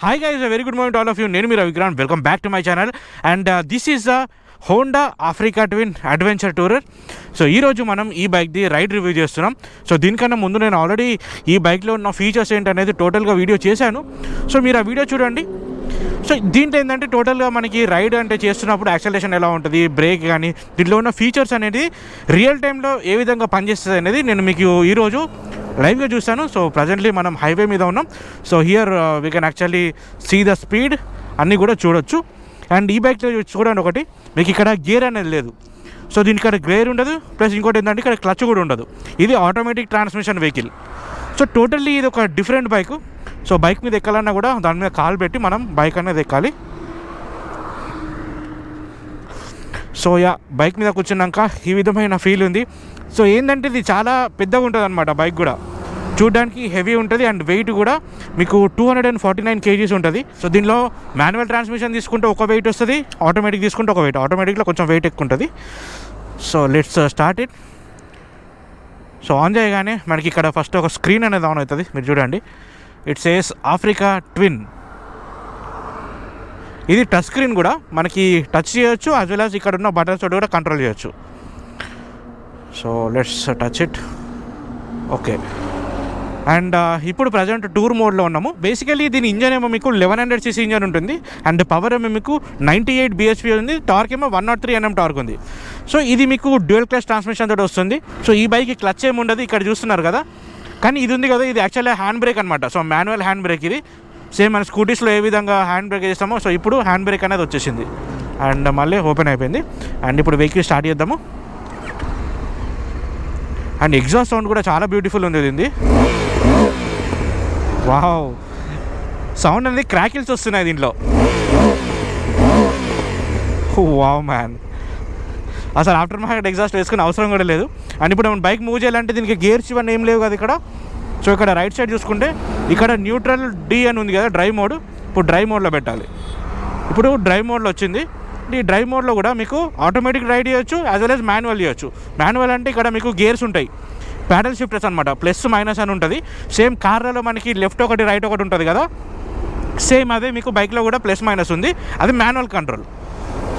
Hi guys, a very good morning to all of you. Nenu Meera Vikrant. Welcome back to my channel. And this is a Honda Africa Twin Adventure Tourer. So ఈరోజు మనం ఈ బైక్ది ride review చేస్తున్నాం. So దీనికన్నా ముందు నేను already ఈ బైక్లో ఉన్న ఫీచర్స్ ఏంటనేది టోటల్గా వీడియో చేశాను. సో మీరు ఆ వీడియో చూడండి. సో దీంట్లో ఏంటంటే టోటల్గా మనకి రైడ్ అంటే చేస్తున్నప్పుడు యాక్సలరేషన్ ఎలా ఉంటుంది, బ్రేక్ కానీ దీంట్లో ఉన్న ఫీచర్స్ అనేది రియల్ టైంలో ఏ విధంగా పనిచేస్తుంది అనేది నేను మీకు ఈరోజు లైవ్గా చూస్తాను. సో ప్రజెంట్లీ మనం హైవే మీద ఉన్నాం. So here we can actually see the speed అన్నీ కూడా చూడొచ్చు. అండ్ ఈ బైక్లో చూడండి, ఒకటి మీకు ఇక్కడ గేర్ అనేది లేదు. సో దీనికి ఇక్కడ గేర్ ఉండదు, ప్లస్ ఇంకోటి ఏంటంటే ఇక్కడ క్లచ్ కూడా ఉండదు. ఇది automatic transmission vehicle. So totally ఇది ఒక డిఫరెంట్ బైక్. సో బైక్ మీద ఎక్కాలన్నా కూడా దాని మీద కాలు పెట్టి మనం బైక్ అనేది ఎక్కాలి. సో బైక్ మీద కూర్చున్నాక ఈ విధమైన ఫీల్ ఉంది. సో ఏంటంటే ఇది చాలా పెద్దగా ఉంటుంది అనమాట. బైక్ కూడా చూడడానికి హెవీ ఉంటుంది అండ్ వెయిట్ కూడా మీకు 249 kgs ఉంటుంది. సో దీనిలో మాన్యువల్ ట్రాన్స్మిషన్ తీసుకుంటే ఒక వెయిట్ వస్తుంది, ఆటోమేటిక్ తీసుకుంటే ఒక వెయిట్. ఆటోమేటిక్లో కొంచెం వెయిట్ ఎక్కువ ఉంటుంది. So let's start it. So on చేయగానే మనకి ఇక్కడ ఫస్ట్ ఒక స్క్రీన్ అనేది ఆన్ అవుతుంది. మీరు చూడండి, ఇట్ సేస్ ఆఫ్రికా ట్విన్. ఇది టచ్ స్క్రీన్ కూడా, మనకి టచ్ చేయొచ్చు యాజ్ వెల్ యాజ్ ఇక్కడ ఉన్న బటన్స్ తోటి కూడా కంట్రోల్ చేయొచ్చు. So let's touch it. Okay. And ఇప్పుడు ప్రజెంట్ టూర్ మోడ్లో ఉన్నాము. బేసికలీ దీని ఇంజన్ ఏమో మీకు 1100cc ఇంజన్ ఉంటుంది అండ్ పవర్ ఏమో మీకు 98 bhp ఉంది. టార్క్ ఏమో 103 Nm టార్క్ ఉంది. సో ఇది మీకు డ్యూయల్ క్లచ్ ట్రాన్స్మిషన్ తోటి వస్తుంది. సో ఈ బైక్ క్లచ్ ఏమి ఉండదు, ఇక్కడ చూస్తున్నారు కదా. కానీ ఇది ఉంది కదా, ఇది యాక్చువల్లీ హ్యాండ్ బ్రేక్ అనమాట. సో మాన్యువల్ హ్యాండ్ బ్రేక్ ఇది. సేమ్ మన స్కూటీస్లో ఏ విధంగా హ్యాండ్ బ్రేక్ చేస్తామో సో ఇప్పుడు హ్యాండ్ బ్రేక్ అనేది వచ్చేసింది. అండ్ మళ్ళీ ఓపెన్ అయిపోయింది. అండ్ ఇప్పుడు వెహికల్ స్టార్ట్ చేద్దాము. అండ్ ఎగ్జాస్ట్ సౌండ్ కూడా చాలా బ్యూటిఫుల్ ఉంది దీనిది. వావ్, సౌండ్ అనేది క్రాకిల్స్ వస్తున్నాయి దీంట్లో. వావ్ మ్యాన్, అసలు ఆఫ్టర్ మార్కెట్ ఎగ్జాస్ట్ వేసుకునే అవసరం కూడా లేదు. అండ్ ఇప్పుడు మనం బైక్ మూవ్ చేయాలంటే దీనికి గేర్స్ ఇవన్నీ ఏం లేవు కదా ఇక్కడ. సో ఇక్కడ రైట్ సైడ్ చూసుకుంటే ఇక్కడ న్యూట్రల్ డి అని ఉంది కదా, డ్రైవ్ మోడ్. ఇప్పుడు డ్రైవ్ మోడ్లో పెట్టాలి. ఇప్పుడు డ్రైవ్ మోడ్లో వచ్చింది. ఈ డ్రైవ్ మోడ్లో కూడా మీకు ఆటోమేటిక్ రైడ్ చేయొచ్చు యాజ్ వెల్ యాజ్ మాన్యువల్ చేయొచ్చు. మాన్యువల్ అంటే ఇక్కడ మీకు గేర్స్ ఉంటాయి, ప్యాడల్ షిఫ్టర్స్ అనమాట, ప్లస్ మైనస్ అని ఉంటుంది. సేమ్ కార్లలో మనకి లెఫ్ట్ ఒకటి రైట్ ఒకటి ఉంటుంది కదా, సేమ్ అదే మీకు బైక్లో కూడా ప్లస్ మైనస్ ఉంది. అది మాన్యువల్ కంట్రోల్.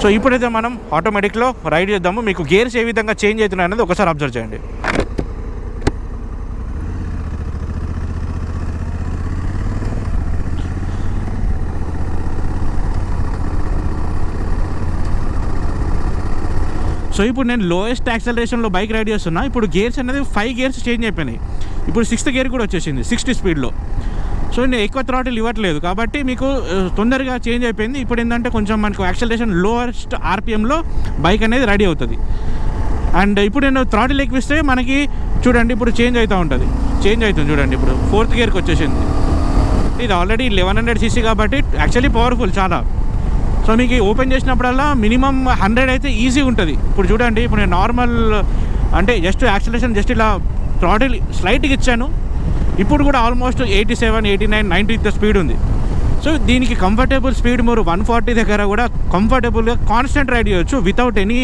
సో ఇప్పుడైతే మనం ఆటోమేటిక్లో రైడ్ చేద్దాము. మీకు గేర్స్ ఏ విధంగా చేంజ్ అవుతున్నాయి అనేది ఒకసారి అబ్జర్వ్ చేయండి. సో ఇప్పుడు నేను లోయెస్ట్ యాక్సలరేషన్లో బైక్ రైడ్ చేస్తున్నా. ఇప్పుడు గేర్స్ అనేది 5 గేర్స్ చేంజ్ అయిపోయినాయి. ఇప్పుడు 6th గేర్ కూడా వచ్చేసింది 60 స్పీడ్లో. సో నేను ఎక్కువ థ్రాటిల్ ఇవ్వట్లేదు కాబట్టి మీకు తొందరగా చేంజ్ అయిపోయింది. ఇప్పుడు ఏంటంటే కొంచెం మనకు యాక్సలరేషన్ లోయెస్ట్ RPMలో బైక్ అనేది రెడీ అవుతుంది. అండ్ ఇప్పుడు నేను థ్రాటిల్ ఎక్కిస్తే మనకి చూడండి ఇప్పుడు చేంజ్ అవుతూ ఉంటుంది. చేంజ్ అవుతుంది చూడండి, ఇప్పుడు 4th గేర్కి వచ్చేసింది. ఇది ఆల్రెడీ 1100cc కాబట్టి యాక్చువల్లీ పవర్ఫుల్ చాలా. సో మీకు ఓపెన్ చేసినప్పుడల్లా మినిమం 100 అయితే ఈజీ ఉంటుంది. ఇప్పుడు చూడండి, ఇప్పుడు నేను నార్మల్ అంటే జస్ట్ యాక్సలరేషన్ జస్ట్ ఇలా థ్రాటిల్ స్లైట్గా ఇచ్చాను. ఇప్పుడు కూడా ఆల్మోస్ట్ 87, 89, 90 ఇంత స్పీడ్ ఉంది. సో దీనికి కంఫర్టబుల్ స్పీడ్ మీరు 140 దగ్గర కూడా కంఫర్టబుల్గా కాన్స్టెంట్ రైడ్ చేయొచ్చు వితౌట్ ఎనీ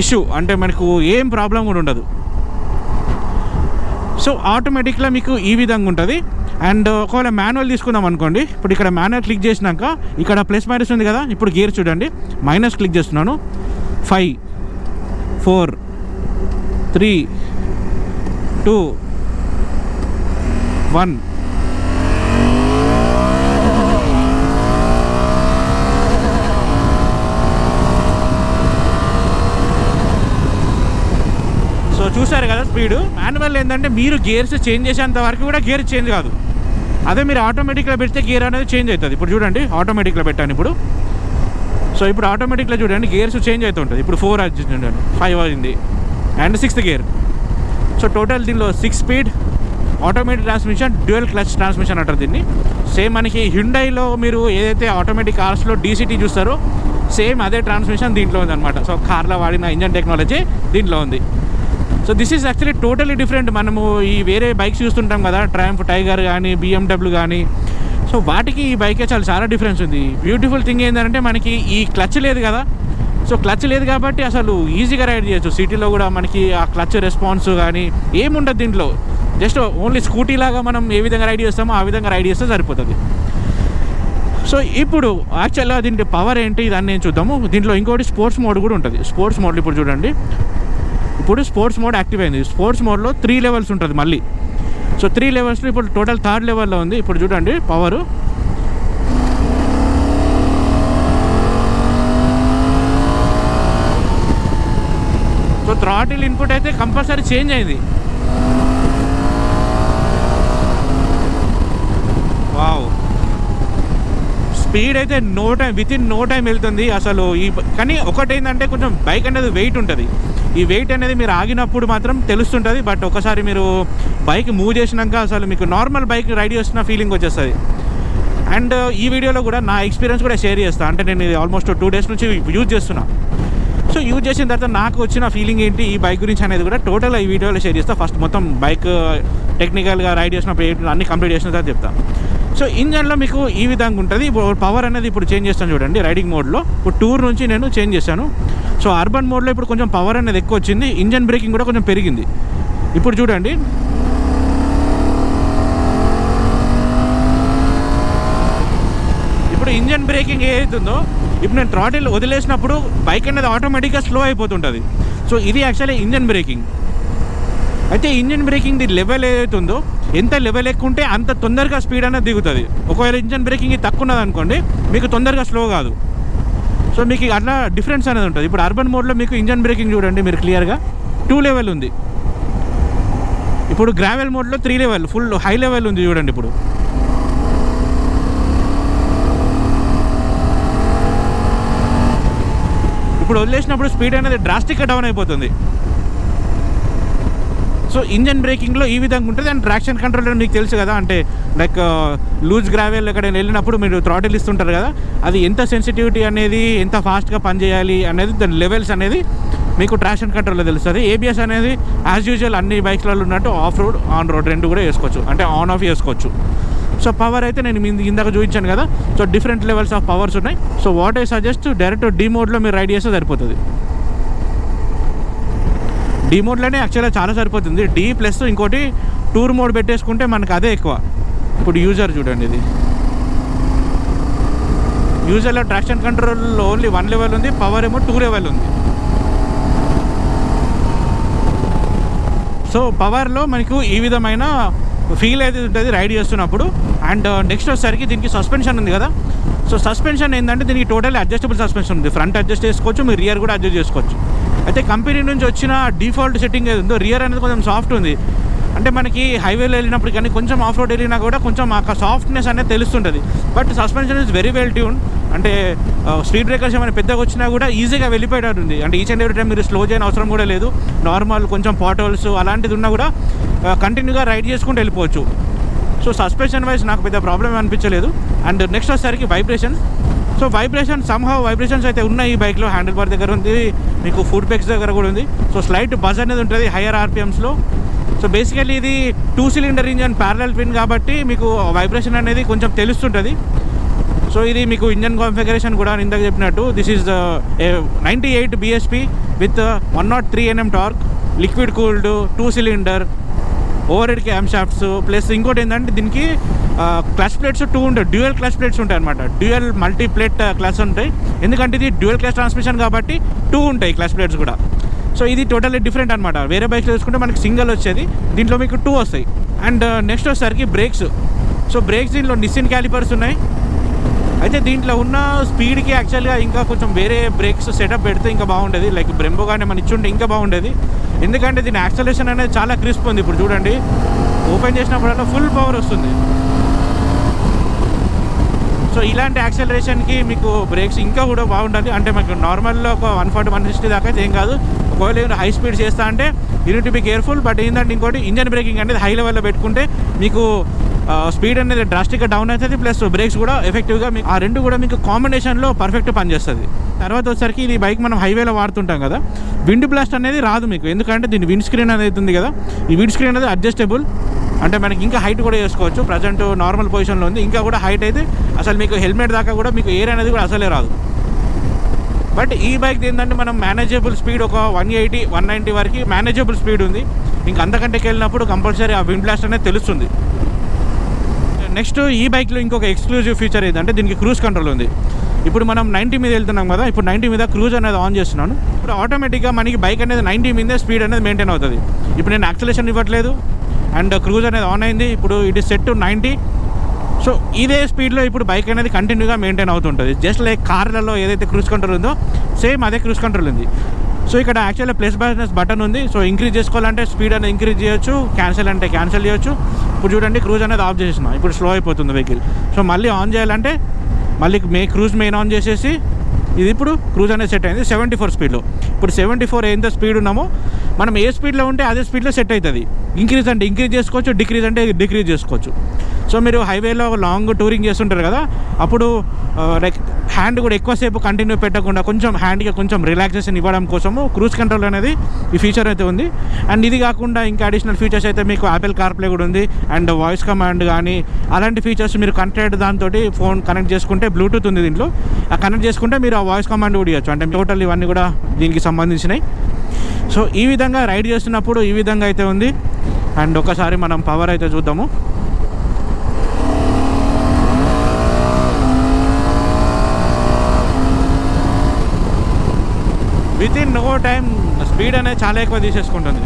ఇష్యూ. అంటే మనకు ఏం ప్రాబ్లం కూడా ఉండదు. సో ఆటోమేటిక్గా మీకు ఈ విధంగా ఉంటుంది. అండ్ ఒకవేళ మాన్యువల్ తీసుకుందాం అనుకోండి, ఇప్పుడు ఇక్కడ మాన్యువల్ క్లిక్ చేసినాక ఇక్కడ ప్లస్ మైనస్ ఉంది కదా, ఇప్పుడు గేర్ చూడండి, మైనస్ క్లిక్ చేస్తున్నాను. 5, 4, 3, 2, 1. సో చూసారు కదా స్పీడు. మాన్యువల్ ఏంటంటే మీరు గేర్స్ చేంజ్ చేసేంత వరకు కూడా గేర్ చేంజ్ కాదు. అదే మీరు ఆటోమేటిక్లో పెడితే గేర్ అనేది చేంజ్ అవుతుంది. ఇప్పుడు చూడండి ఆటోమేటిక్లో పెట్టాను ఇప్పుడు. సో ఇప్పుడు ఆటోమేటిక్లో చూడండి గేర్స్ చేంజ్ అవుతుంటుంది. ఇప్పుడు 4 చూడండి, 5 అయింది and 6th gear. So total దీనిలో 6 speed automatic transmission, dual clutch transmission అంటారు దీన్ని. సేమ్ మనకి హ్యుండైలో మీరు ఏదైతే ఆటోమేటిక్ కార్స్లో DCT చూస్తారో సేమ్ అదే ట్రాన్స్మిషన్ దీంట్లో ఉందన్నమాట. సో కార్లో వాడిన ఇంజన్ టెక్నాలజీ దీంట్లో ఉంది. So this is actually totally different. మనము ఈ వేరే బైక్స్ చూస్తుంటాం కదా, ట్రయంఫ్ టైగర్ కానీ BMW కానీ, సో వాటికి ఈ బైకే చాలా డిఫరెన్స్ ఉంది. బ్యూటిఫుల్ థింగ్ ఏంటంటే మనకి ఈ క్లచ్ లేదు కదా. సో క్లచ్ లేదు కాబట్టి అసలు ఈజీగా రైడ్ చేయొచ్చు. సిటీలో కూడా మనకి ఆ క్లచ్ రెస్పాన్స్ కానీ ఏముండదు దీంట్లో. జస్ట్ ఓన్లీ స్కూటీ లాగా మనం ఏ విధంగా రైడ్ చేస్తామో ఆ విధంగా రైడ్ చేస్తే సరిపోతుంది. సో ఇప్పుడు యాక్చువల్గా దీంట్లో పవర్ ఏంటి దాన్ని నేను చూద్దాము. దీంట్లో ఇంకోటి స్పోర్ట్స్ మోడ్ కూడా ఉంటుంది. స్పోర్ట్స్ మోడ్లో ఇప్పుడు చూడండి, ఇప్పుడు స్పోర్ట్స్ మోడ్ యాక్టివ్ అయింది. స్పోర్ట్స్ మోడ్లో 3 లెవెల్స్ ఉంటుంది మళ్ళీ. సో 3 లెవెల్స్లో ఇప్పుడు టోటల్ 3rd లెవెల్లో ఉంది. ఇప్పుడు చూడండి పవరు. సో థ్రాటిల్ ఇన్పుట్ అయితే కంపల్సరీ చేంజ్ అయింది. వావ్, స్పీడ్ అయితే వితిన్ నో టైం వెళ్తుంది అసలు. కానీ ఒకటి ఏంటంటే కొంచెం బైక్ అనేది వెయిట్ ఉంటుంది. ఈ వెయిట్ అనేది మీరు ఆగినప్పుడు మాత్రం తెలుస్తుంటుంది. బట్ ఒకసారి మీరు బైక్ మూవ్ చేసినాక అసలు మీకు నార్మల్ బైక్ రైడ్ చేస్తున్న ఫీలింగ్ వచ్చేస్తుంది. అండ్ ఈ వీడియోలో కూడా నా ఎక్స్పీరియన్స్ కూడా షేర్ చేస్తాను. అంటే నేను ఇది ఆల్మోస్ట్ 2 డేస్ నుంచి యూజ్ చేస్తున్నా. సో యూజ్ చేసిన తర్వాత నాకు వచ్చిన ఫీలింగ్ ఏంటి ఈ బైక్ గురించి అనేది కూడా టోటల్ ఈ వీడియోలో షేర్ చేస్తాను. ఫస్ట్ మొత్తం బైక్ టెక్నికల్గా రైడ్ చేసినప్పుడు అన్ని కంప్లీట్ చేసిన తర్వాత చెప్తాను. సో ఇంజన్లో మీకు ఈ విధంగా ఉంటుంది. ఇప్పుడు పవర్ అనేది ఇప్పుడు చేంజ్ చేస్తాను చూడండి. రైడింగ్ మోడ్లో ఇప్పుడు టూర్ నుంచి నేను చేంజ్ చేశాను. సో అర్బన్ మోడ్లో ఇప్పుడు కొంచెం పవర్ అనేది ఎక్కువ వచ్చింది. ఇంజన్ బ్రేకింగ్ కూడా కొంచెం పెరిగింది. ఇప్పుడు చూడండి, ఇప్పుడు ఇంజన్ బ్రేకింగ్ ఏదైతుందో ఇప్పుడు నేను థ్రాటిల్ వదిలేసినప్పుడు బైక్ అనేది ఆటోమేటిక్గా స్లో అయిపోతుంటుంది. సో ఇది యాక్చువల్లీ ఇంజన్ బ్రేకింగ్. అయితే ఇంజన్ బ్రేకింగ్ ది లెవెల్ ఏదైతే ఉందో, ఎంత లెవెల్ ఎక్కువ ఉంటే అంత తొందరగా స్పీడ్ అనేది దిగుతుంది. ఒకవేళ ఇంజన్ బ్రేకింగ్ తక్కువ ఉన్నది అనుకోండి, మీకు తొందరగా స్లో కాదు. సో మీకు అట్లా డిఫరెన్స్ అనేది ఉంటుంది. ఇప్పుడు అర్బన్ మోడ్లో మీకు ఇంజన్ బ్రేకింగ్ చూడండి మీరు క్లియర్గా 2 లెవెల్ ఉంది. ఇప్పుడు గ్రావెల్ మోడ్లో 3 లెవెల్ ఫుల్ హై లెవెల్ ఉంది చూడండి. ఇప్పుడు వదిలేసినప్పుడు స్పీడ్ అనేది డ్రాస్టిక్గా డౌన్ అయిపోతుంది. సో ఇంజన్ బ్రేకింగ్లో ఈ విధంగా ఉంటుంది. అండ్ ట్రాక్షన్ కంట్రోల్ మీకు తెలుసు కదా, అంటే లైక్ లూజ్ గ్రావెల్ ఎక్కడైనా వెళ్ళినప్పుడు మీరు థ్రాటిల్ ఇస్తుంటారు కదా, అది ఎంత సెన్సిటివిటీ అనేది, ఎంత ఫాస్ట్గా పనిచేయాలి అనేది, దాని లెవెల్స్ అనేది మీకు ట్రాక్షన్ కంట్రోల్లో తెలుస్తుంది. ఏబిఎస్ అనేది యాజ్ యూజువల్ అన్ని బైక్స్లలో ఉన్నట్టు ఆఫ్ రోడ్ ఆన్ రోడ్ రెండు కూడా వేసుకోవచ్చు, అంటే ఆన్ ఆఫ్ చేసుకోవచ్చు. సో పవర్ అయితే నేను ఇందాక చూపించాను కదా, so different levels of powers ఉన్నాయి. So what I suggest, direct D మోడ్లో మీరు రైడ్ చేస్తే సరిపోతుంది. డీ మోడ్లోనే యాక్చువల్గా చాలా సరిపోతుంది. డీ ప్లస్ ఇంకోటి టూర్ మోడ్ పెట్టేసుకుంటే మనకు అదే ఎక్కువ. ఇప్పుడు యూజర్ చూడండి, ఇది యూజర్లో ట్రాక్షన్ కంట్రోల్లో ఓన్లీ 1 లెవెల్ ఉంది, పవర్ ఏమో 2 లెవెల్ ఉంది. సో పవర్లో మనకు ఈ విధమైన ఫీల్ అయితే ఉంటుంది రైడ్ చేస్తున్నప్పుడు. అండ్ నెక్స్ట్ వచ్చేసరికి దీనికి సస్పెన్షన్ ఉంది కదా. సో సస్పెన్షన్ ఏంటంటే దీనికి టోటల్ అడ్జస్టబుల్ సస్పెన్షన్ ఉంది. ఫ్రంట్ అడ్జస్ట్ చేసుకోవచ్చు, మీరు రియర్ కూడా అడ్జస్ట్ చేసుకోవచ్చు. అయితే కంపెనీ నుంచి వచ్చిన డిఫాల్ట్ సెట్టింగ్ ఏది ఉందో, రియర్ అనేది కొంచెం సాఫ్ట్ ఉంది. అంటే మనకి హైవేలో వెళ్ళినప్పుడు కానీ కొంచెం ఆఫ్ రోడ్ వెళ్ళినా కూడా కొంచెం ఆ సాఫ్ట్నెస్ అనేది తెలుస్తుంటుంది. But suspension is very well tune. అంటే స్పీడ్ బ్రేకర్స్ ఏమైనా పెద్దగా వచ్చినా కూడా ఈజీగా వెళ్ళిపోయేటట్టు ఉంది. అంటే ఈచ్ అండ్ ఎవ్రీ టైం మీరు స్లో చేయని అవసరం కూడా లేదు. నార్మల్ కొంచెం పాటోల్స్ అలాంటిది ఉన్నా కూడా కంటిన్యూగా రైడ్ చేసుకుంటూ వెళ్ళిపోవచ్చు. సో సస్పెన్షన్ వైజ్ నాకు పెద్ద ప్రాబ్లం అనిపించలేదు. అండ్ నెక్స్ట్ వచ్చేసరికి వైబ్రేషన్. సో వైబ్రేషన్స్ అయితే ఉన్నాయి ఈ బైక్లో. హ్యాండిల్ బార్ దగ్గర ఉంది, మీకు ఫుడ్ పెక్స్ దగ్గర కూడా ఉంది. సో స్లైట్ బజ్ అనేది ఉంటుంది హయ్యర్ ఆర్పిఎమ్స్లో. సో బేసికల్లీ ఇది 2 సిలిండర్ ఇంజన్ ప్యారలల్ ట్విన్ కాబట్టి మీకు వైబ్రేషన్ అనేది కొంచెం తెలుస్తుంటుంది. సో ఇది మీకు ఇంజన్ కాన్ఫిగరేషన్ కూడా ఇందాక చెప్పినట్టు this is 98 bhp with 103 Nm torque, liquid cooled, 2 cylinder, over head cam shafts. Plus ఇంకోటి ఏంటంటే దీనికి క్లచ్ ప్లేట్స్ 2 ఉంటాయి, డ్యూయల్ క్లచ్ ప్లేట్స్ ఉంటాయి అనమాట. డ్యూయల్ మల్టీ ప్లేట్ క్లచ్ ఉంటాయి, ఎందుకంటే ఇది డ్యూయల్ క్లచ్ ట్రాన్స్మిషన్ కాబట్టి 2 ఉంటాయి క్లచ్ ప్లేట్స్ కూడా. సో ఇది టోటల్లీ డిఫరెంట్ అనమాట. వేరే బైక్లో చూసుకుంటే మనకి సింగిల్ వచ్చేది, దీంట్లో మీకు 2 వస్తాయి. అండ్ నెక్స్ట్ వచ్చేసరికి బ్రేక్స్. సో బ్రేక్స్ దీంట్లో నిస్సిన్ క్యాలిపర్స్ ఉన్నాయి. అయితే దీంట్లో ఉన్న స్పీడ్కి యాక్చువల్గా ఇంకా కొంచెం వేరే బ్రేక్స్ సెటప్ పెడితే ఇంకా బాగుండేది. లైక్ బ్రెంబో కానీ మన ఇచ్చుంటే ఇంకా బాగుండేది. ఎందుకంటే దీని యాక్సలేషన్ అనేది చాలా క్రిస్ప్ ఉంది. ఇప్పుడు చూడండి, ఓపెన్ చేసినప్పుడల్లా ఫుల్ పవర్ వస్తుంది. సో ఇలాంటి యాక్సలరేషన్కి మీకు బ్రేక్స్ ఇంకా కూడా బాగుండాలి. అంటే మీకు నార్మల్లో ఒక 140-160 దాకా అయితే ఏం కాదు. ఒకవేళ ఏమైనా హై స్పీడ్ చేస్తా అంటే యూనిట్ బి కేర్ఫుల్. బట్ ఏంటంటే ఇంకోటి ఇంజన్ బ్రేకింగ్ అనేది హై లెవెల్లో పెట్టుకుంటే మీకు స్పీడ్ అనేది డ్రాస్టిక్గా డౌన్ అవుతుంది, ప్లస్ బ్రేక్స్ కూడా ఎఫెక్టివ్గా మీకు ఆ రెండు కూడా మీకు కాంబినేషన్లో పర్ఫెక్ట్ పనిచేస్తుంది. తర్వాత వచ్చేసరికి ఇది బైక్ మనం హైవేలో వాడుతుంటాం కదా, విండ్ బ్లాస్ట్ అనేది రాదు మీకు. ఎందుకంటే దీని విండ్ స్క్రీన్ అనేది ఉంది కదా, ఈ విండ్ స్క్రీన్ అనేది అడ్జస్టబుల్. అంటే మనకి ఇంకా హైట్ కూడా చేసుకోవచ్చు. ప్రజెంట్ నార్మల్ పొజిషన్లో ఉంది, ఇంకా కూడా హైట్ అయితే అసలు మీకు హెల్మెట్ దాకా కూడా మీకు ఎయిర్ అనేది కూడా అసలే రాదు. బట్ ఈ బైక్ ఏంటంటే మనం మేనేజబుల్ స్పీడ్ ఒక 180-190 వరకు మేనేజబుల్ స్పీడ్ ఉంది. ఇంకా అంతకంటే వెళ్ళినప్పుడు కంపల్సరీ ఆ విండ్ బ్లాస్ట్ అనేది తెలుస్తుంది. నెక్స్ట్ ఈ బైక్లో ఇంకొక ఎక్స్క్లూజివ్ ఫీచర్ ఏంటంటే దీనికి క్రూజ్ కంట్రోల్ ఉంది. ఇప్పుడు మనం 90 మీద వెళ్తున్నాం కదా, ఇప్పుడు 90 మీద క్రూజ్ అనేది ఆన్ చేస్తున్నాను. ఇప్పుడు ఆటోమేటిక్గా మనకి బైక్ అనేది 90 మీదే స్పీడ్ అనేది మెయింటైన్ అవుతుంది. ఇప్పుడు నేను యాక్సిలేషన్ ఇవ్వట్లేదు అండ్ క్రూజ్ అనేది ఆన్ అయింది. ఇప్పుడు it is set to 90. So ఇదే స్పీడ్లో ఇప్పుడు బైక్ అనేది కంటిన్యూగా మెయింటైన్ అవుతుంటుంది. జస్ట్ లైక్ కార్లలో ఏదైతే క్రూజ్ కంట్రోల్ ఉందో సేమ్ అదే క్రూజ్ కంట్రోల్ ఉంది. సో ఇక్కడ యాక్చువల్గా ప్లస్ మైనస్ బటన్ ఉంది. సో ఇంక్రీజ్ చేసుకోవాలంటే స్పీడ్ అనేది ఇంక్రీజ్ చేయొచ్చు, క్యాన్సిల్ అంటే క్యాన్సిల్ చేయొచ్చు. ఇప్పుడు చూడండి క్రూజ్ అనేది ఆఫ్ చేసిన, ఇప్పుడు స్లో అయిపోతుంది వెహికల్. సో మళ్ళీ ఆన్ చేయాలంటే మళ్ళీ క్రూజ్ మెయిన్ ఆన్ చేసేసి ఇది ఇప్పుడు క్రూజ్ అనేది సెట్ అయింది 74 స్పీడ్లో. ఇప్పుడు 74 ఎంత స్పీడ్ ఉన్నామో మనం ఏ స్పీడ్లో ఉంటే అదే స్పీడ్లో సెట్ అవుతుంది. ఇంక్రీజ్ అంటే ఇంక్రీజ్ చేసుకోవచ్చు, డిక్రీజ్ అంటే డిక్రీజ్ చేసుకోవచ్చు. సో మీరు హైవేలో లాంగ్ టూరింగ్ చేస్తుంటారు కదా, అప్పుడు లైక్ హ్యాండ్ కూడా ఎక్కువసేపు కంటిన్యూ పెట్టకుండా కొంచెం హ్యాండ్కి కొంచెం రిలాక్సేషన్ ఇవ్వడం కోసము క్రూజ్ కంట్రోల్ అనేది ఈ ఫీచర్ అయితే ఉంది. అండ్ ఇది కాకుండా ఇంకా అడిషనల్ ఫీచర్స్ అయితే మీకు యాపిల్ కార్ప్లే కూడా ఉంది అండ్ వాయిస్ కమాండ్ కానీ అలాంటి ఫీచర్స్ మీరు కనెక్టెడ్ దాంతో ఫోన్ కనెక్ట్ చేసుకుంటే బ్లూటూత్ ఉంది దీంట్లో, ఆ కనెక్ట్ చేసుకుంటే మీరు ఆ వాయిస్ కమాండ్ కూడా ఇవ్వచ్చు. అంటే టోటల్ ఇవన్నీ కూడా దీనికి సంబంధించినవి. సో ఈ విధంగా రైడ్ చేస్తున్నప్పుడు ఈ విధంగా అయితే ఉంది. అండ్ ఒకసారి మనం పవర్ అయితే చూద్దాము. Within no time speed అనేది చాలా ఎక్కువ తీసేసుకుంటుంది.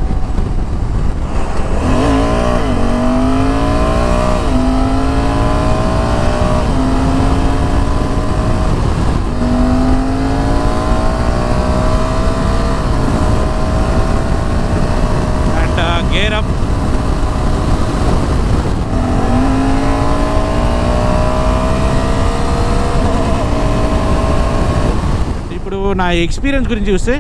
And gear up. ఇప్పుడు నా ఎక్స్పీరియన్స్ గురించి చూస్తే,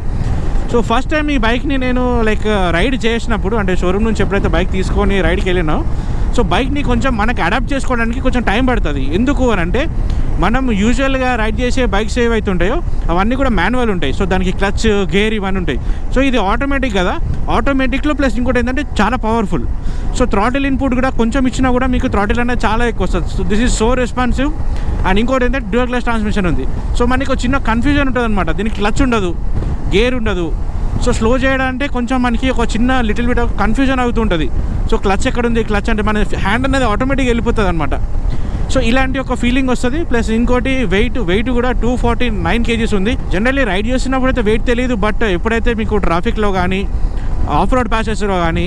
సో ఫస్ట్ టైం ఈ బైక్ని నేను లైక్ రైడ్ చేసినప్పుడు, అంటే షోరూమ్ నుంచి ఎప్పుడైతే బైక్ తీసుకొని రైడ్కి వెళ్ళినా, సో బైక్ని కొంచెం మనకు అడాప్ట్ చేసుకోవడానికి కొంచెం టైం పడుతుంది. ఎందుకు అని అంటే మనం యూజువల్గా రైడ్ చేసే బైక్స్ ఏవైతే ఉంటాయో అవన్నీ కూడా మాన్యువల్ ఉంటాయి. సో దానికి క్లచ్, గేర్ ఇవన్నీ ఉంటాయి. సో ఇది ఆటోమేటిక్ కదా, ఆటోమేటిక్లో ప్లస్ ఇంకోటి ఏంటంటే చాలా పవర్ఫుల్. సో థ్రాటిల్ ఇన్పుట్ కూడా కొంచెం ఇచ్చినా కూడా మీకు థ్రాటిల్ అనేది చాలా ఎక్కువ వస్తుంది. So this is so responsive. And ఇంకోటి ఏంటంటే డ్యూయల్ క్లచ్ ట్రాన్స్మిషన్ ఉంది. సో మనకి ఒక చిన్న కన్ఫ్యూజన్ ఉంటుంది అనమాట, దీనికి క్లచ్ ఉండదు, గేర్ ఉండదు. సో స్లో చేయడానికి కొంచెం మనకి ఒక చిన్న లిటిల్ బిట్ ఆఫ్ కన్ఫ్యూజన్ అవుతుంటుంది. సో క్లచ్ ఎక్కడుంది, క్లచ్ అంటే మన హ్యాండ్ అనేది ఆటోమేటిక్గా వెళ్ళిపోతుంది అనమాట. సో ఇలాంటి ఒక ఫీలింగ్ వస్తుంది. ప్లస్ ఇంకోటి వెయిట్ కూడా 249 kgs ఉంది. జనరల్లీ రైడ్ చేస్తున్నప్పుడు అయితే వెయిట్ తెలియదు, బట్ ఎప్పుడైతే మీకు ట్రాఫిక్లో కానీ ఆఫ్ రోడ్ ప్యాసెస్లో కానీ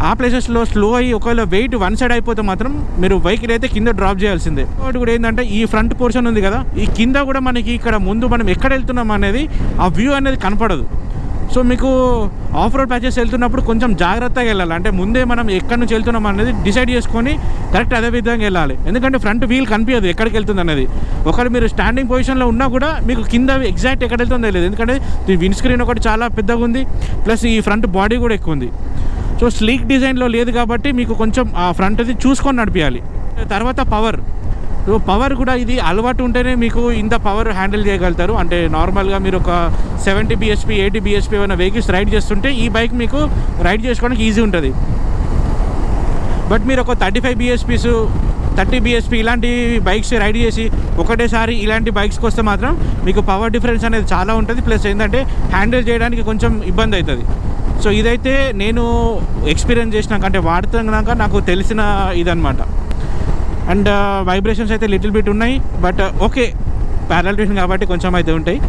ఆ ప్లేసెస్లో స్లో అయ్యి ఒకవేళ వెయిట్ వన్ సైడ్ అయిపోతే మాత్రం మీరు వెహికల్ అయితే కింద డ్రాప్ చేయాల్సిందే. ఒకటి కూడా ఏంటంటే ఈ ఫ్రంట్ పోర్షన్ ఉంది కదా, ఈ కింద కూడా మనకి ఇక్కడ ముందు మనం ఎక్కడ వెళ్తున్నాం అనేది ఆ వ్యూ అనేది కనపడదు. సో మీకు ఆఫ్ రోడ్ ప్యాచెస్ వెళ్తున్నప్పుడు కొంచెం జాగ్రత్తగా వెళ్ళాలి. అంటే ముందే మనం ఎక్కడి నుంచి వెళ్తున్నాం అనేది డిసైడ్ చేసుకొని కరెక్ట్ అదే విధంగా వెళ్ళాలి. ఎందుకంటే ఫ్రంట్ వీల్ కనిపించదు ఎక్కడికి వెళ్తుంది అనేది. ఒకవేళ మీరు స్టాండింగ్ పొజిషన్లో ఉన్నా కూడా మీకు కింద ఎగ్జాక్ట్ ఎక్కడ వెళ్తుందో తెలియదు. ఎందుకంటే ఈ విండ్ స్క్రీన్ ఒకటి చాలా పెద్దగా ఉంది, ప్లస్ ఈ ఫ్రంట్ బాడీ కూడా ఎక్కువ ఉంది. సో స్లీక్ డిజైన్లో లేదు కాబట్టి మీకు కొంచెం ఆ ఫ్రంట్ది చూసుకొని నడిపించాలి. తర్వాత పవర్ కూడా ఇది అలవాటు ఉంటేనే మీకు ఇంత పవర్ హ్యాండిల్ చేయగలుగుతారు. అంటే నార్మల్గా మీరు ఒక 70 bhp 80 bhp ఏమైనా వెహికల్స్ రైడ్ చేస్తుంటే ఈ బైక్ మీకు రైడ్ చేసుకోవడానికి ఈజీ ఉంటుంది. బట్ మీరు ఒక 35 bhp 30 bhp ఇలాంటి బైక్స్ రైడ్ చేసి ఒకటేసారి ఇలాంటి బైక్స్కి వస్తే మాత్రం మీకు పవర్ డిఫరెన్స్ అనేది చాలా ఉంటుంది. ప్లస్ ఏంటంటే హ్యాండిల్ చేయడానికి కొంచెం ఇబ్బంది అవుతుంది. సో ఇదైతే నేను ఎక్స్పీరియన్స్ చేసినాక, అంటే వాడుతున్నాక నాకు తెలిసిన ఇదనమాట. అండ్ వైబ్రేషన్స్ అయితే లిటిల్ బిట్ ఉన్నాయి, బట్ ఓకే ప్యారలల్ ట్యూషన్ కాబట్టి కొంచెం అయితే ఉంటాయి.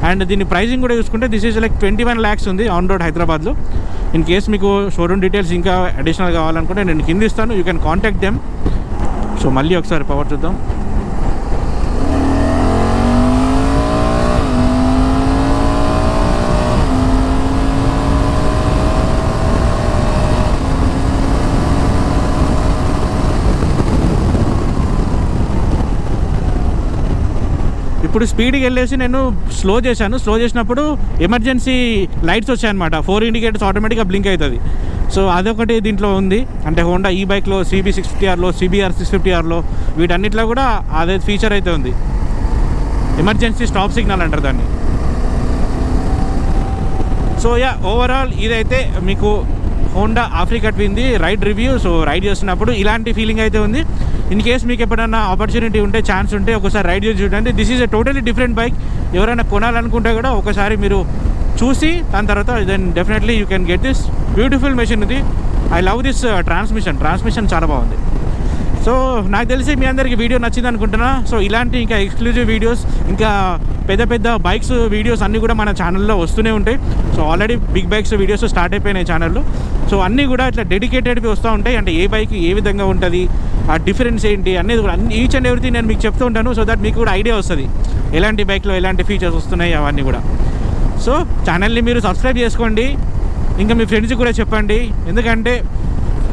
అండ్ దీని ప్రైసింగ్ కూడా చూసుకుంటే దిస్ ఈజ్ లైక్ 21 lakhs ఉంది ఆన్ రోడ్ హైదరాబాద్లో. ఇన్ కేస్ మీకు షోరూమ్ డీటెయిల్స్ ఇంకా అడిషనల్ కావాలనుకుంటే నేను కింద ఇస్తాను, you can contact them. So మళ్ళీ ఒకసారి పవర్ చూద్దాం. ఇప్పుడు స్పీడ్కి వెళ్ళేసి నేను స్లో చేసినప్పుడు ఎమర్జెన్సీ లైట్స్ వచ్చాయన్నమాట. 4 ఇండికేటర్స్ ఆటోమేటిక్గా బ్లింక్ అవుతుంది. సో అదొకటి దీంట్లో ఉంది. అంటే హోండా ఈ బైక్లో CB650Rలో CBR 650Rలో వీటన్నిటిలో కూడా అదే ఫీచర్ అయితే ఉంది. ఎమర్జెన్సీ స్టాప్ సిగ్నల్ అంటారు దాన్ని. సో ఓవరాల్ ఇదైతే మీకు హోండా ఆఫ్రికా ట్విన్ది రైడ్ రివ్యూ. సో రైడ్ చేస్తున్నప్పుడు ఇలాంటి ఫీలింగ్ అయితే ఉంది. ఇన్ కేస్ మీకు ఎప్పుడైనా ఆపర్చునిటీ ఉంటే, ఛాన్స్ ఉంటే ఒకసారి రైడ్ చేసి చూడండి. This is a totally different bike. ఎవరైనా కొనాలనుకుంటే కూడా ఒకసారి మీరు చూసి దాని తర్వాత then definitely you can get this beautiful machine. ఇది ఐ లవ్ దిస్ ట్రాన్స్మిషన్ చాలా బాగుంది. సో నాకు తెలిసి మీ అందరికీ వీడియో నచ్చింది అనుకుంటున్నా. సో ఇలాంటి ఇంకా ఎక్స్క్లూజివ్ వీడియోస్, ఇంకా పెద్ద పెద్ద బైక్స్ వీడియోస్ అన్నీ కూడా మన ఛానల్లో వస్తూనే ఉంటాయి. So already big bikes videos start అయిపోయినాయి ఛానల్లో. సో అన్నీ కూడా ఇట్లా డెడికేటెడ్వి వస్తూ ఉంటాయి. అంటే ఏ బైక్ ఏ విధంగా ఉంటుంది, ఆ డిఫరెన్స్ ఏంటి అనేది కూడా ఈచ్ అండ్ ఎవ్రీథింగ్ నేను మీకు చెప్తూ ఉంటాను. సో దట్ మీకు కూడా ఐడియా వస్తుంది ఎలాంటి బైక్లో ఎలాంటి ఫీచర్స్ వస్తున్నాయి అవన్నీ కూడా. సో ఛానల్ని మీరు సబ్స్క్రైబ్ చేసుకోండి, ఇంకా మీ ఫ్రెండ్స్కి కూడా చెప్పండి. ఎందుకంటే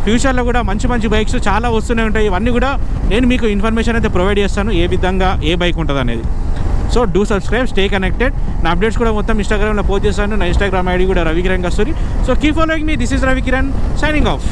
ఫ్యూచర్లో కూడా మంచి మంచి బైక్స్ చాలా వస్తూనే ఉంటాయి. ఇవన్నీ కూడా నేను మీకు ఇన్ఫర్మేషన్ అయితే ప్రొవైడ్ చేస్తాను, ఏ విధంగా ఏ బైక్ ఉంటుంది అనేది. So do subscribe, stay connected. నా అప్డేట్స్ కూడా మొత్తం ఇన్స్టాగ్రామ్లో పోస్ట్ చేస్తాను. నా ఇన్స్టాగ్రామ్ ఐడి కూడా Ravikiran Kasturi. So keep following me. This is Ravikiran signing of.